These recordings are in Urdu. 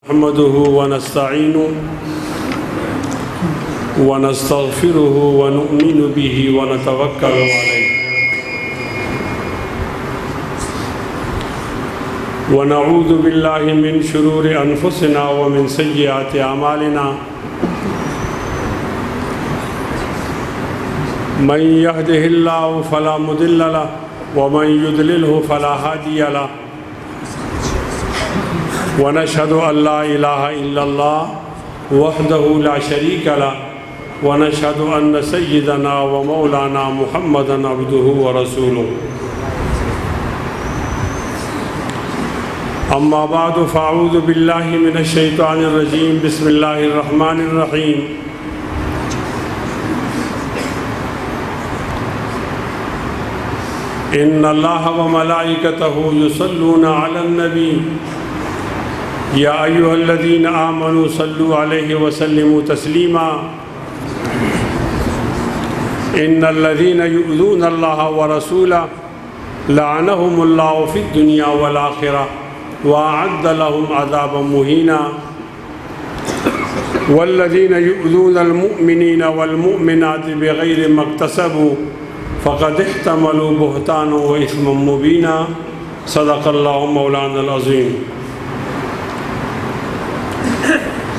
نحمده ونستعينه ونستغفره ونؤمن به ونتوكل عليه ونعوذ بالله من شرور أنفسنا ومن سيئات أعمالنا من يهده الله فلا مضل له ومن يضلله فلا هادي له ونشهد أن لا إله إلا الله وحده لا شريك له ونشهد أن سيدنا ومولانا محمدا عبده ورسوله أما بعد فأعوذ بالله من الشيطان الرجيم بسم الله الرحمن الرحيم إن الله وملائكته يصلون على النبي يا أيها الذين آمنوا صلوا عليه وسلموا تسليما إن الذين يؤذون الله ورسوله لعنهم الله في الدنيا والآخرة وأعد لهم عذابا مهينا والذين يؤذون المؤمنين والمؤمنات بغير ما اكتسبوا فقد احتملوا بهتانا وإثما مبينا صدق الله مولانا العظيم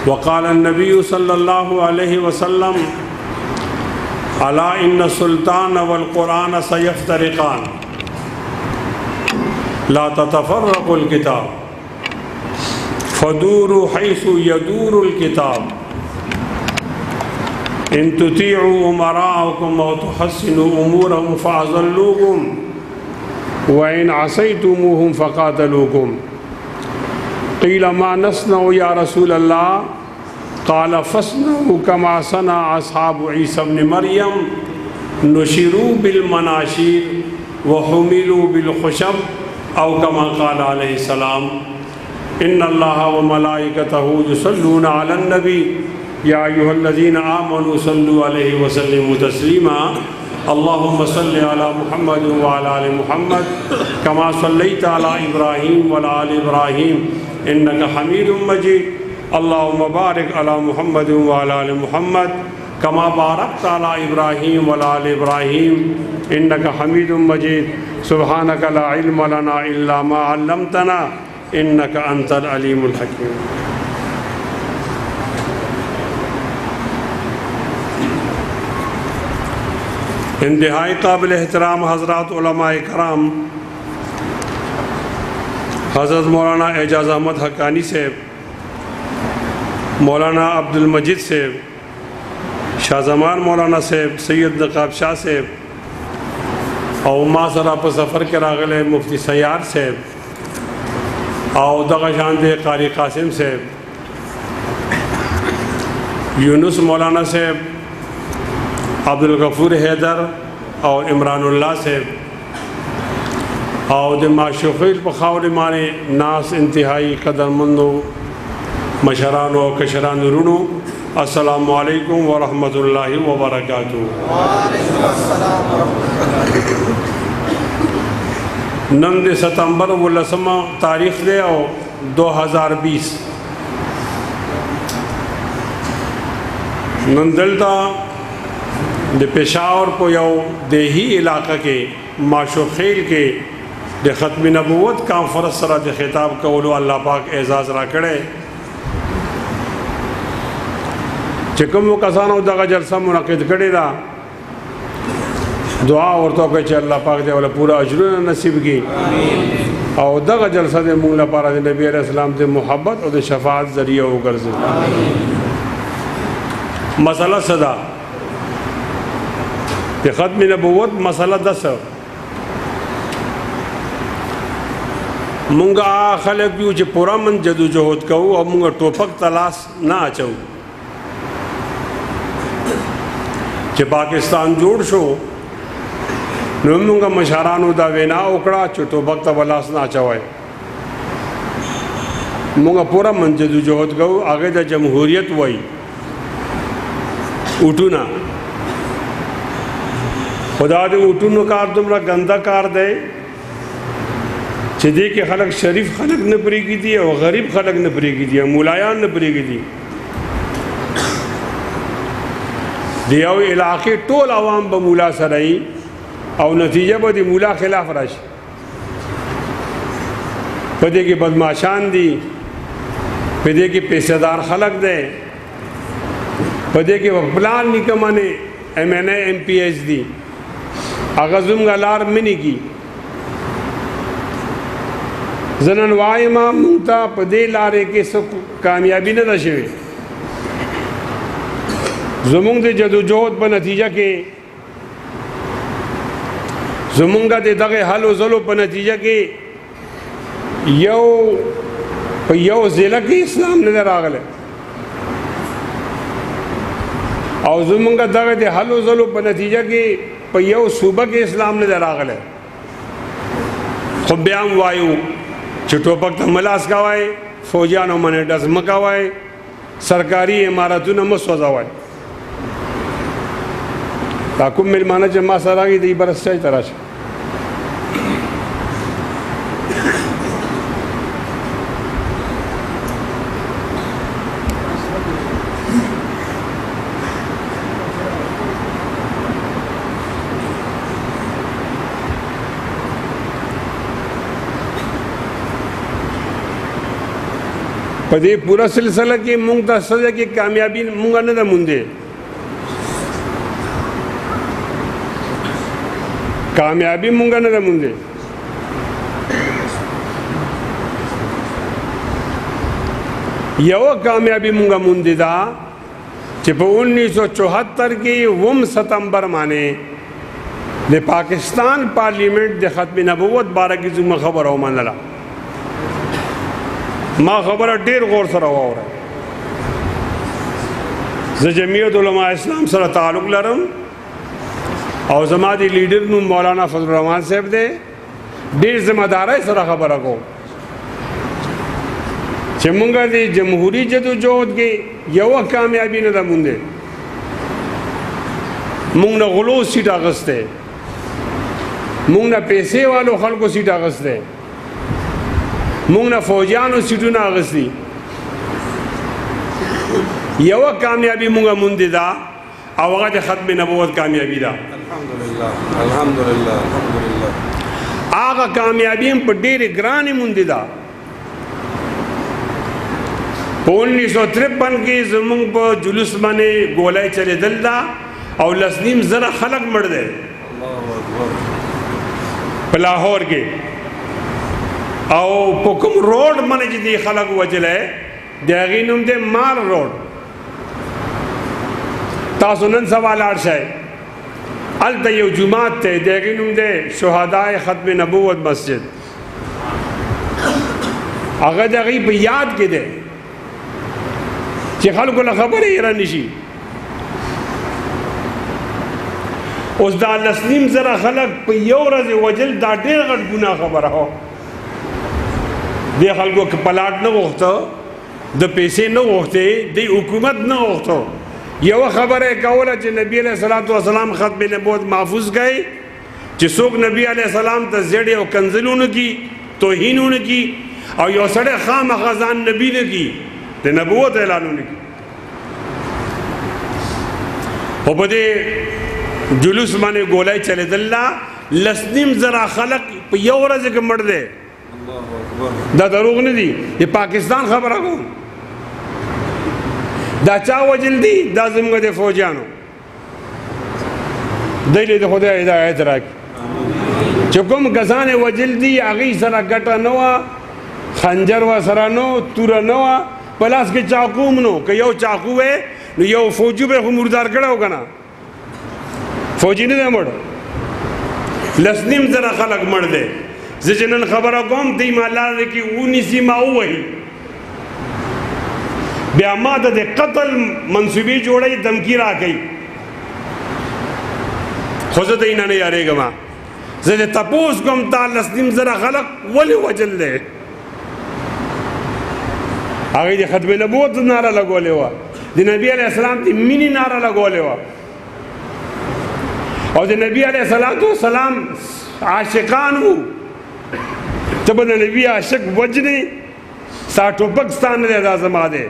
وقال النبي صلى الله عليه وسلم ألا إن السلطان والقرآن سيفترقان لا تتفرق الكتاب فدوروا حيث يدور الكتاب إن تطيعوا أمراءكم أو تحسنوا أمورهم فأضلوكم وإن عصيتموهم فقاتلوكم قيل ما نصنع يا رسول الله قال فاصنعوا كما صنع أصحاب عيسى بن مريم نشروا بالمناشير وحملوا بالخشب أو كما قال عليه السلام إن الله وملائكته يصلون على النبي يا أيها الذين آمنوا صلوا عليه وسلموا تسليما اللهم صل على محمد وعلى آل محمد كما صليت على إبراهيم وعلى آل إبراهيم إنك حميد مجيد اللهم بارك على محمد وعلى آل محمد كما باركت على إبراهيم وعلى آل إبراهيم إنك حميد مجيد سبحانك لا علم لنا إلا ما علمتنا إنك أنت العليم الحكيم انتہائی قابل احترام حضرات علماء کرام حضرت مولانا اعجاز احمد حقانی صاحب مولانا عبد المجید صاحب شاہ زمان مولانا صاحب سید نقاب شاہ صاحب او ما سره په سفر کې راغلی مفتی سیار صاحب او دغه شان دی قاری قاسم صاحب یونس مولانا صاحب عبدالغفور حیدر او عمران اللہ صاحب او د ماشوخیل په خاورې باندې ناس انتہائی قدرمندو مشرانو او کشرانو رونو السلام علیکم ورحمۃ اللہ وبرکاتہ نن د ستمبر 19 تاریخ دی او 2020 نن دلته د پشاور په یو دیہی علاقہ کې ماشوخیل کې د ختم نبوت کانفرنس سره د خطاب کولو الله پاک اعزاز را کړی چې کوم کسانو دغه جلسه منعقد کړې ده دعا ورته کوي چې الله پاک دې ولا پورا اجرونه نصیب کړي او دغه جلسه د موږ لپاره د نبی عليه السلام د محبت او د شفاعت ذریعہ وګرځي مسله صدا د ختم نبوت مسله دسه مونږه خلک یو چې پورا من جدوجہد کوو او مونږ ټوپک تلاش نه اچو چې پاکستان جوړ شو نو مونږه مشرانو دا وینا وکړه چې ټوپک ته ولاس نه اچوي مونږه پورا من جدوجہد کوو هغه د جمهوریت وای اٹھونا خدا دې اٹھونو کار دومره ګندا کار دی چې دې کې خلک شریف خلک نه پرېږدي او غریب خلک نه پرېږدي او مولایان نه پرېږدي. د یو علاقې ټول عوام به مولا سره وي او نتیجه به د مولا خلاف راشي. په دې کې بدماشان دي، په دې کې پیسېدار خلک دی، په دې کې پلان نکمانې MNA MPH دي، هغه زموږ لار منې کی. زه نن وایم موږ ته په دې لارې کې څه کامیابي نه ده شوې. زمونږ د جدوجہد په نتیجه کې، زمونږ د دغه حل و ځلو په نتیجه کې په یو ضلع کې اسلام نه دی راغلی او زمونږ دغه د حل و ځلو په نتیجه کې په یو صوبه کې اسلام نه دی راغلی. خو بیا هم وایو چې ټوپک ته ملاس کوئ، فوجیانو باندې ډز مه کوئ، سرکاري عمارتونه مه سوځوئ. دا کوم مېلمانه چې ما سره راغلي دی بر سټیج ته راشه. په دې پورا سلسله کې مونږ ته څه کې کامیابي مونږ نه ده موندې. کامیابی مونږ نه ده موندې. یو کامیابی مونږ موندې ده چې په 1974 کې 9 ستمبر باندې د پاکستان پارلیمنٹ د ختم نبوت باره کې زموږ خبره ومنله. ما خبره ډیر غور سره واوره. زه جمعیت علماء اسلام سره تعلق لرم او زما دی لیډر نوم مولانا فضل الرحمان صاحب دی. ډیر ذمہ دارۍ سره خبره کوم چې مونږ د جمهوریت جدوجہد کې یو کامیابی نه ده موندې. مونږ نه غلو سیټ اخیستی، مونږ نه پیسې والو خلکو سیټ اخیستی، مونږ نه فوجیانو سیټونه اخیستي. یو کامیابی مونږ موندې ده او هغه د ختم نبوت کامیابی ده. الحمدلله الحمدلله الحمدلله. هغه کامیابی هم په ډېرې ګرانې موندې ده. په 1953 کې زمونږ په جلوس باندې ګولۍ چلېدل ده او 10.5 زره خلک مړ دی په لاهور کې. او په کوم روډ باندې چې دې خلک وجلی د هغې نوم دی مار روډ. تاسو نن سبا لاړ شئ، هلته یو جومات دی، د هغې نوم دی شهدای ختم نبوت مسجد. هغه د هغې په یاد کې دی چې خلکو له خبرې هېره نه شي. اوس دا 10.5 زره خلک په یو ورځ وجل دا ډېر غټ ګناه خبره وه. دې خلکو که پلاټ نه غوښته، د پیسې نه غوښتې، د حکومت نه غوښته، یو خبره یې کوله چې نبی علیه الصلاۃ والسلام ختم نبوت محفوظ کړئ چې څوک نبی علیه السلام ته زیړې او کنځل ونه کړي، توهین ونه کړي او یو سړی خامخا ځان نبي نه کړي، د نبوت اعلان ونه کړي. خو په دې جلوس باندې ګولۍ چلېدل 10.5 زره خلک په یو ورځ کې مړ دی. دا دروغ نه دي، د پاکستان خبره کوم. دا چا وجل دي؟ دا زموږ د فوجیانو. دی له خدای هدایت راکړي چې کوم کسان یې وجل دي هغې سره ګټه نه وه، خنجر ورسره نه و، توره نه وه، په لاس کې چاقو هم نه و. که یو چاقو وی نو یو فوجي به یې خو مردار کړی و که نه، فوجي نه دی مړ. 10.5 زره خلک مړ دی. زه چې نن خبره کوم دی ما لارې کې ونیسي ما ووهي، بیا ما ته د قتل منصوبې جوړوي، دمکي راکوي. خو زه د یې نه نه یارېږم. زه دې تپوس کوم تا 10.5 زره خلک ولې وجل دی؟ هغې د ختم نبوت ناره لګولې وه، د نبي علیه السلام د مینې ناره لګولې وه او د نبي علیه السلام عاشقان وو. تب نبی عاشق وجنی ستا ټوپکستان دی دا زما دی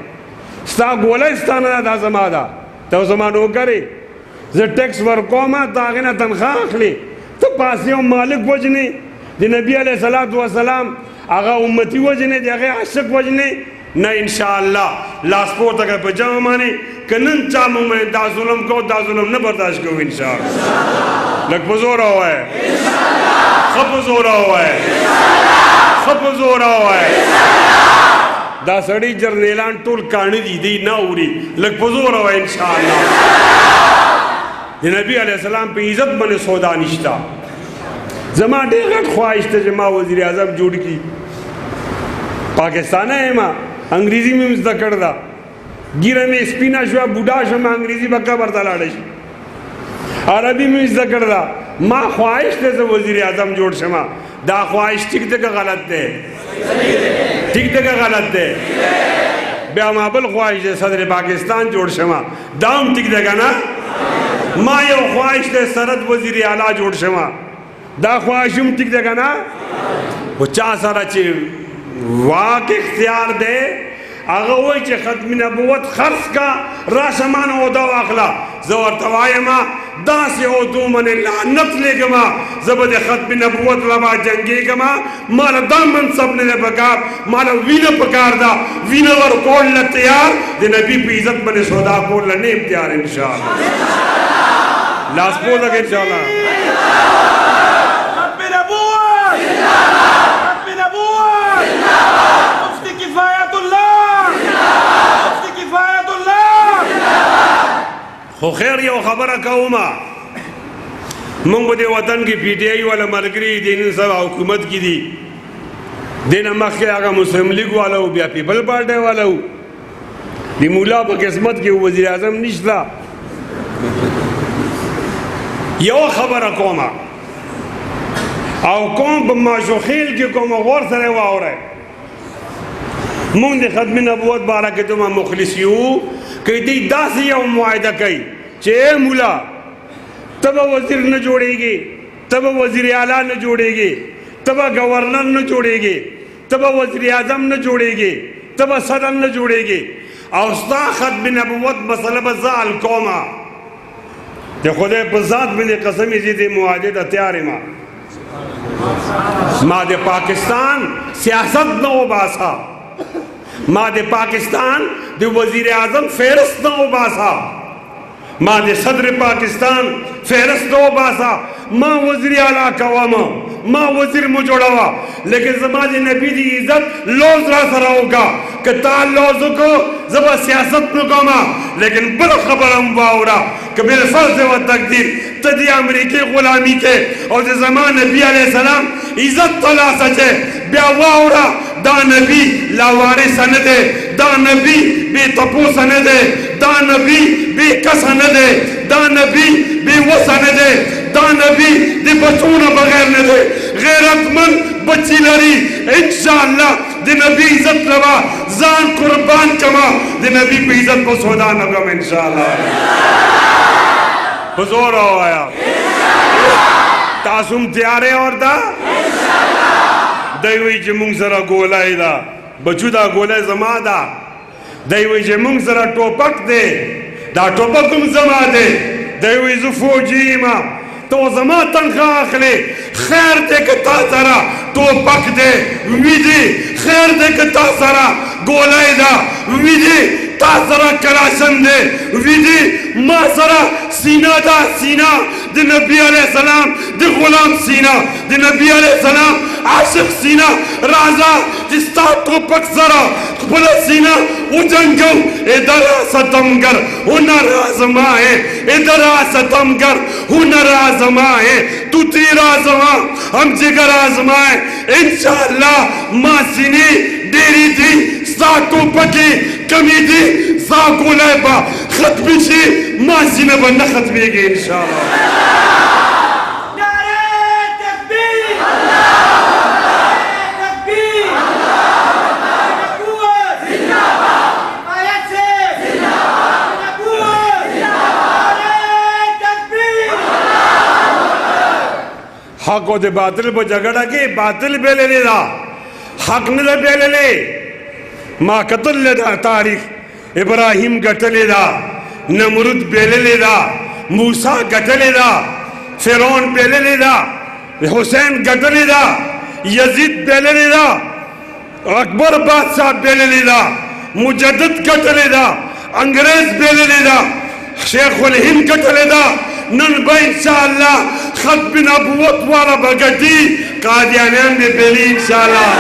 ستا ګولایستان دا زما ده ته زما نوکر یې زه ټیکس ورکوم ته هغې نه تنخوا اخلې ته پاسې یو مالک وجنې د نبي علیه صلات وسلام هغه امتي وجنې د هغې عاشق وجنې نه انشاءالله لاس پورته کړه په جمع باندې که نن چا موږ دا ظلم کوو دا ظلم نه برداشت کوو انشاءالله لږ په زوره ووایه ښه په زوره ووایه ښه په زوره ووایه دا سړی جرنیلان ټول کاڼه دي دی نه اوري لږ په زوره ووایه انشاءالله د نبي علیه السلام په عزت باندې سودا نشته زما ډېر غټ خواهش ته چې ما وزیر اعظم جوړ کړي پاکستانه یم انګریزي مې زده کړې ده ګیره مې سپینه شوه بوډا شوم انګریزي به قبر ته لاړه شي عربي مې زده کړې ده ما خواهش دی زه وزیر اعظم جوړ شم دا خواهش ټیک دی که غلط دی ٹھیک دے کہ غلط دے بیا ما بل خواہش دے صدر پاکستان جوڑ شما دام ٹھیک دے گا نا ما یو خواہش دے سرد وزیر اعلیٰ جوڑ شما دا خواہشم ٹھیک دے گا نا وہ چاہ سارا چی واقع اختیار دے آگا ہوئی چی ختم نبوت خرص کا راشمان عہدہ و اخلا زور توائیما دا سے عہدو من لعنت لے گما زبد ختم نبوت لبا جنگے گما مالا دا منصب نے پکار مالا وین پکار دا وین ور کول لتیار دے نبی پی عزت بنے سودا کول لنے امتیار انشاءاللہ لاس پو لگے انشاءاللہ ختم نبوت ختم نبوت مفتی کفایت اللہ مفتی کفایت اللہ خو خیر یو خبره کوما مونږ په دې وطن کې پی ټی آی والا ملګري دي نن سبا حکومت کې دي دې نه مخکې هغه مسلم لیګ والا او بیا پیپل پارټي والا و د مولا په قسمت کې وزیر اعظم نشته یو خبره کوما او کوم په ماشوخیل کې کوم غور سره واوره مونږ د ختم نبوت باره کې دومره مخلص یو کہ دی داس یو معاہدہ کئی چھے مولا تب وزیر نہ جوڑے گی تب وزیر اعلیٰ نہ جوڑے گی تب گورنر نہ جوڑے گی تب وزیر اعظم نہ جوڑے گی تب صدر نہ جوڑے گی اوستا ختم نبوت مسئلہ بزال قوما دے خودے بزاد میں نے قسمی زیدے معاہدے دا تیارے ما دے پاکستان سیاست نہ ہو باسا ما دے پاکستان دے وزیر اعظم فہرست نہ ہو باسا ما دے صدر پاکستان فہرست نہ ہو باسا ما وزیر اعلیٰ کواما ما وزیر مجھوڑاوا لیکن زمان نبی دی عزت لوز را سرا ہوگا کہ تا لوزو کو زبا سیاست نکوما لیکن بل خبر ہم واؤرا کہ بالفرض و تقدیر تدی امریکی غلامی کے اور زمان نبی علیہ السلام عزت طلا سچے بیا واؤرا دا نبی لاوارے سندے دا نبی بے تپو سندے دا نبی بے کس سندے دا نبی بے وہ سندے دا نبی دے بچون بغیر نہ دے غیرت من بچی لری انشاءاللہ دے نبی عزت لوا زان قربان کما دے نبی پہ عزت کو سودا نگم انشاءاللہ بزور ہو آیا تاسم تیارے اور دا دایوی چې مونږ سره ګولای دا بچو دا ګولای زما دا دایوی چې مونږ سره ټوپک دی دا ټوپک هم زما دی دایوی زه فوجي یم تو زما تنخواه اخلي خیر دی که تا سره ټوپک دی ویدي خیر دی که تا سره ګولای دا ویدي تا سره کلاشن دی ویدي ما سره سینه دا سینه د نبی علیہ السلام د غلام سینه د نبی علیہ السلام عاشق سینہ رازا جستا ٹوپک سرا خبل سینہ اجنگو ادھر ستمگر ہنر آزمائے ادھر ستمگر ہنر آزمائے تو تیر آزمائے ہم جگر آزمائے انشاءاللہ ماں سینی دیری دی سا ٹوپکی کمی دی سا گولے با ختمی شی ماں سینہ بنا ختمی گی انشاءاللہ حق و دے باطل پہ جگڑا کے باطل پہ لے دا حق نہ بیلے لے ما قتل لدا تاریخ ابراہیم گٹلے دا نمرود بیلے لے دا موسیٰ گٹلے دا فرعون بیلے لے دا حسین گٹلے دا یزید بیلے لے دا اکبر بادشاہ بیلے لے دا مجدد گٹلے دا انگریز بیلے لے دا شیخ الہند گٹلے دا نن با انشاءاللہ ختم نبوت والا بگٹی قادیانیان میں بیلی انشاءاللہ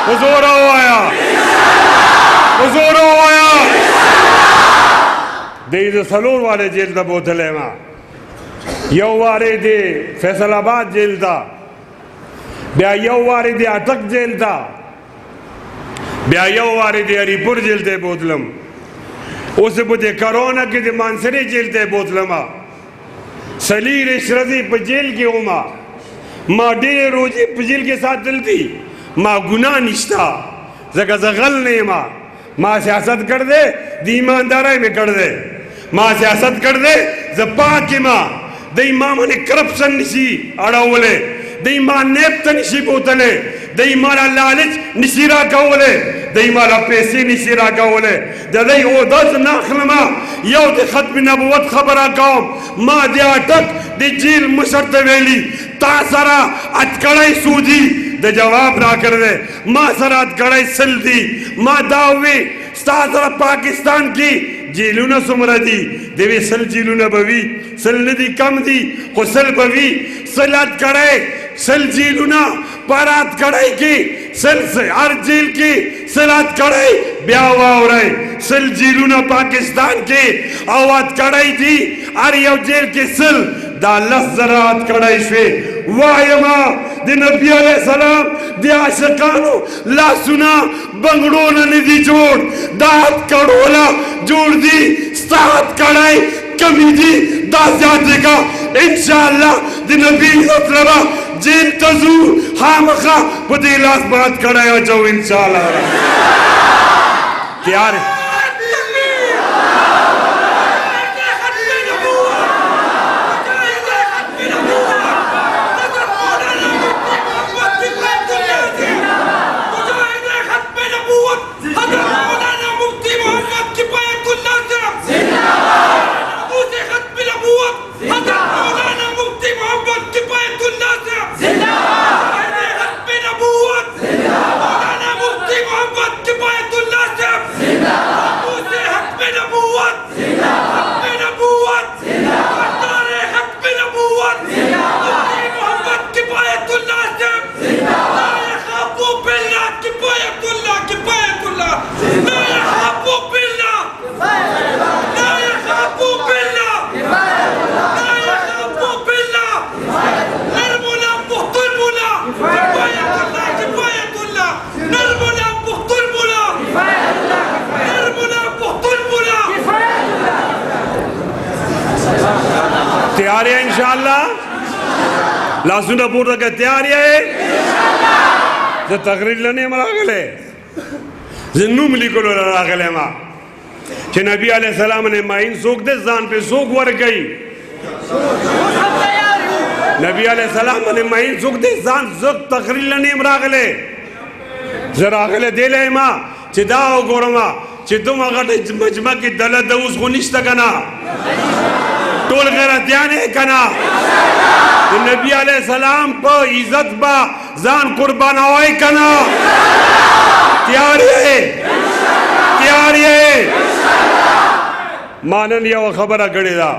حضور آیا حضور آیا دید سلور والے جیل دا بوتلے ماں یو وارے دے فیصل آباد جیل دا بیا یو وارے دے اٹک جیل دا بیا یو وارے دے ہری پور جیل دے بوتلم اسے بدے کرونا کی دے مانسری جیل دے بوتلما سلیر اشرزی پا جیل کی ہوما ما دیر روجی پا جیل کے ساتھ دل دی ما گناہ نشتا زکا زغل نہیں ما سیاست کر دے دی ایماندارہ میں کر دے ما سیاست کر دے زپاکی دی ما منی کرپشن نشی اڑاولے دی ما نیپتا نشی بوتلے دی مالا لالچ نشی را کولے دی مالا پیسی نشی را کولے دی او دز ناخلما یو دی ختم نبوت خبرہ کام ما دی آٹک دی جیل مشرط ویلی تا سرا اتکڑائی سودی دی جواب را کر دے ما سرا اتکڑائی سل دی ما داوی ستا سرا پاکستان کی جیلونا سمرا دی دیوی سل جیلونا بوی سل ندی کم دی خو سل بوی سلات کڑائی سل جیلونا پارات کڑائی کی سل ہر جیل کی سلات کڑائی بیاوا ہو رہے سل جیلونا پاکستان کی آوات کڑائی دی ہر یو جیل کی سل دا لس زرات کڑائی شوے وائیما دی نبی علیہ السلام دی عاشقانو لا سنا بنگڑونا ندی جوڑ دات کڑولا جوڑ دی ستات کڑائی کمی دی دا زیادے کا انشاءاللہ دی نبی اطلبہ جیل تزو حامقہ پتی لاس بات کڑائی ہو جو انشاءاللہ تیار ہے تیاری ہے انشاءاللہ لاسونا پورتا کہ تیاری ہے جو تقریر لنے مراغلے زنو ملی کو لراغلے ماں کہ نبی علیہ السلام نے مائن سوک دے زان پہ سوک ور گئی نبی علیہ السلام نے مائن سوک دے زان زک تقریر لنے مراغلے زراغلے دے لے ماں چی داو گورو ماں چی تم اگر مجمع کی دلت دوز خونشتا کنا ٹول غیرتیان ہے کنا نبی علیہ السلام پا عزت با زان قربان آوائی کنا تیاری ہے تیاری ہے مانن یو خبرہ گڑی دا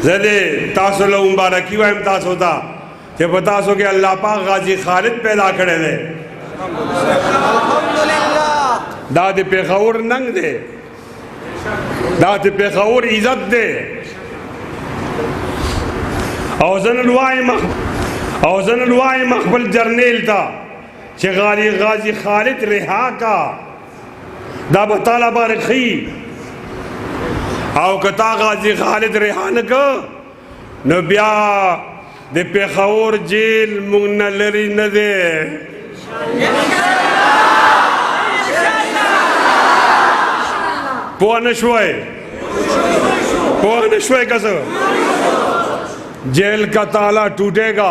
زیدے تاسو لو مبارکی وائم تاسو دا کہ بتاسو کہ اللہ پاک غازی خالد پیدا کرے دے دا دے پیخور ننگ دے دا دے پیخور عزت دے اوزن الوائی مقبل جرنیل تا چھ غازی خالد رہا کا دا بطالہ بارخی او کتا غازی خالد رہا نکا نبیا دے پیخور جیل مغنہ لری ندے پوانشوئے کسو جیل کا تالا ٹوٹے گا